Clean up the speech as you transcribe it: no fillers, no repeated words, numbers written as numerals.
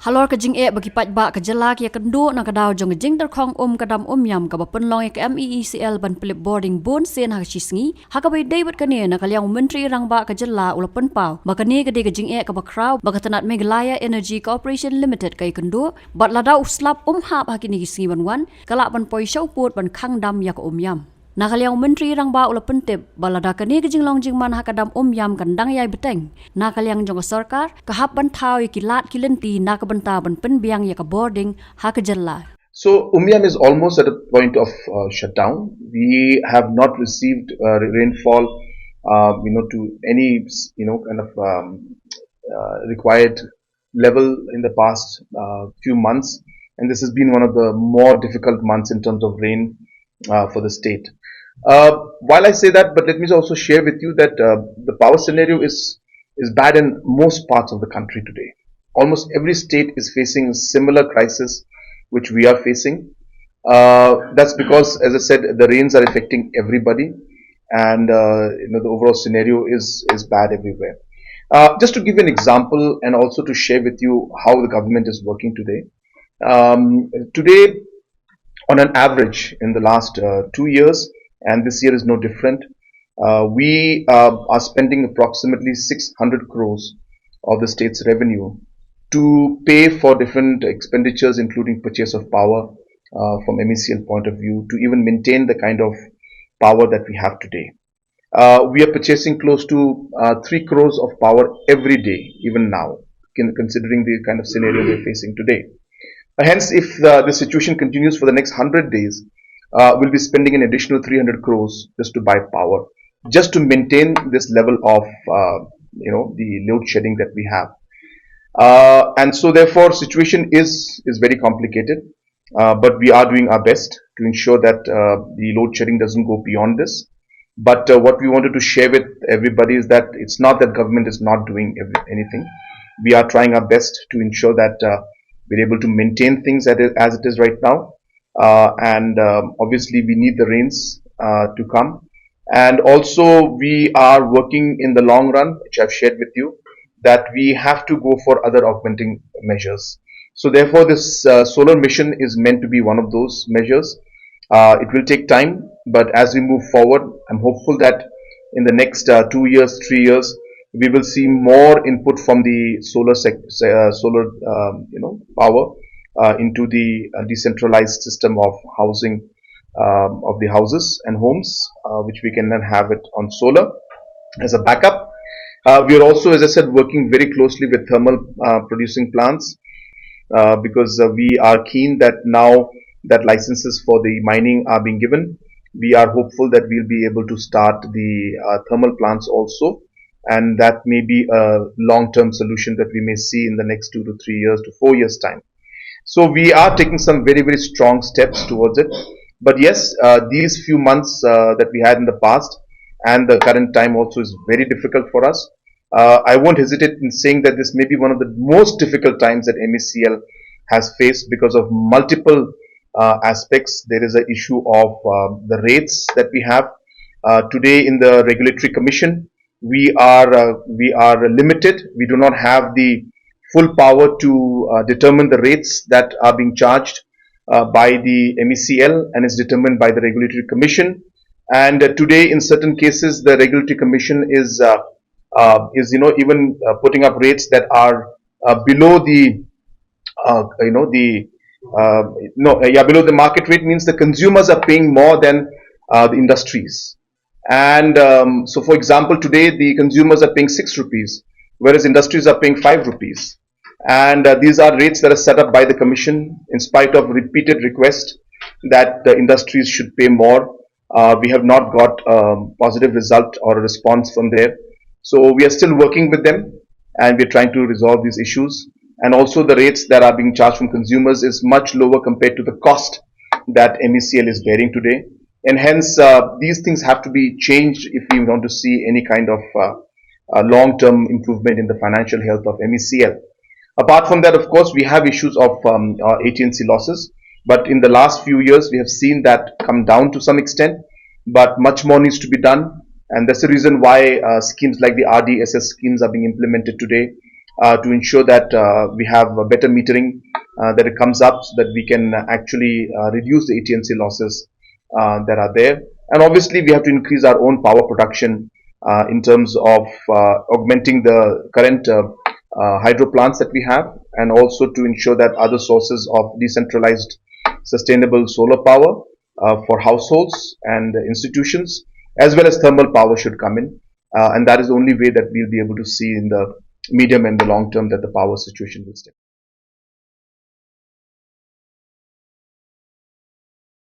Halor ka jing bagi ba ka jalak ya kendo na kadaw jong jing kong ka Dam Umïam ka bapen long ka MECL ban flip boarding bon sen ha chisngi ha ka bay David kane na kalyang menteri rang ba ka jala ula pen pau ba kane ka de ka jing ka ba kraw ba ka tanat Meghalaya Energy Corporation Limited kay kendo bat ladaw slap hap ha kini gisngi ban kala ban poi show put ban khang dam ya ka Umïam. Nakalyang menteri rang ba ula pentip balada kani ka jinglong jingman ha ka Dam Umïam kandang yai beteng nakalyang jong Sorkar kahap ban thaw ya kilat kilenti nakabanta ban penbiang ya ka boarding ha ka jalla. So Umïam is almost at a point of shutdown. We have not received rainfall, to any kind of required level in the past few months, and this has been one of the more difficult months in terms of rain for the state. While I say that, but let me also share with you that the power scenario is bad in most parts of the country today. Almost every state is facing a similar crisis which we are facing. That's because, as I said, the rains are affecting everybody, and the overall scenario is bad everywhere. Just to give you an example, and also to share with you how the government is working today. Today, on an average, in the last 2 years, and this year is no different, we are spending approximately 600 crores of the state's revenue to pay for different expenditures, including purchase of power from MECL point of view, to even maintain the kind of power that we have today. We are purchasing close to 3 crores of power every day, even now, considering the kind of scenario we're facing today. Hence, if the situation continues for the next 100 days, we'll be spending an additional 300 crores just to buy power, just to maintain this level of, the load shedding that we have. And so therefore situation is very complicated, but we are doing our best to ensure that the load shedding doesn't go beyond this. But what we wanted to share with everybody is that it's not that government is not doing anything. We are trying our best to ensure that we're able to maintain things as it is right now. And obviously we need the rains to come. And also we are working in the long run, which I've shared with you, that we have to go for other augmenting measures. So therefore this solar mission is meant to be one of those measures. It will take time, but as we move forward, I'm hopeful that in the next 2 years, 3 years, we will see more input from the solar power into the decentralized system of housing of the houses and homes, which we can then have it on solar as a backup. We are also, as I said, working very closely with thermal producing plants because we are keen that now that licenses for the mining are being given, we are hopeful that we'll be able to start the thermal plants also, and that may be a long-term solution that we may see in the next 2 to 3 years to 4 years time. So we are taking some very, very strong steps towards it. But yes, these few months that we had in the past and the current time also is very difficult for us. I won't hesitate in saying that this may be one of the most difficult times that MECL has faced because of multiple aspects. There is an issue of the rates that we have today in the regulatory commission. We are limited. We do not have the full power to determine the rates that are being charged by the MECL, and is determined by the regulatory commission. And today, in certain cases, the regulatory commission is even putting up rates that are below the below the market rate, means the consumers are paying more than the industries. And so, for example, today the consumers are paying 6 rupees, whereas industries are paying 5 rupees. And these are rates that are set up by the commission in spite of repeated requests that the industries should pay more. We have not got a positive result or a response from there. So we are still working with them, and we're trying to resolve these issues. And also the rates that are being charged from consumers is much lower compared to the cost that MECL is bearing today. And hence these things have to be changed if we want to see any kind of long-term improvement in the financial health of MECL. Apart from that, of course, we have issues of AT&C losses. But in the last few years, we have seen that come down to some extent. But much more needs to be done. And that's the reason why schemes like the RDSS schemes are being implemented today. to ensure that we have a better metering, that it comes up so that we can actually reduce the AT&C losses that are there. And obviously, we have to increase our own power production in terms of augmenting the current hydro plants that we have, and also to ensure that other sources of decentralized sustainable solar power for households and institutions, as well as thermal power should come in. And that is the only way that we'll be able to see in the medium and the long term that the power situation will stay.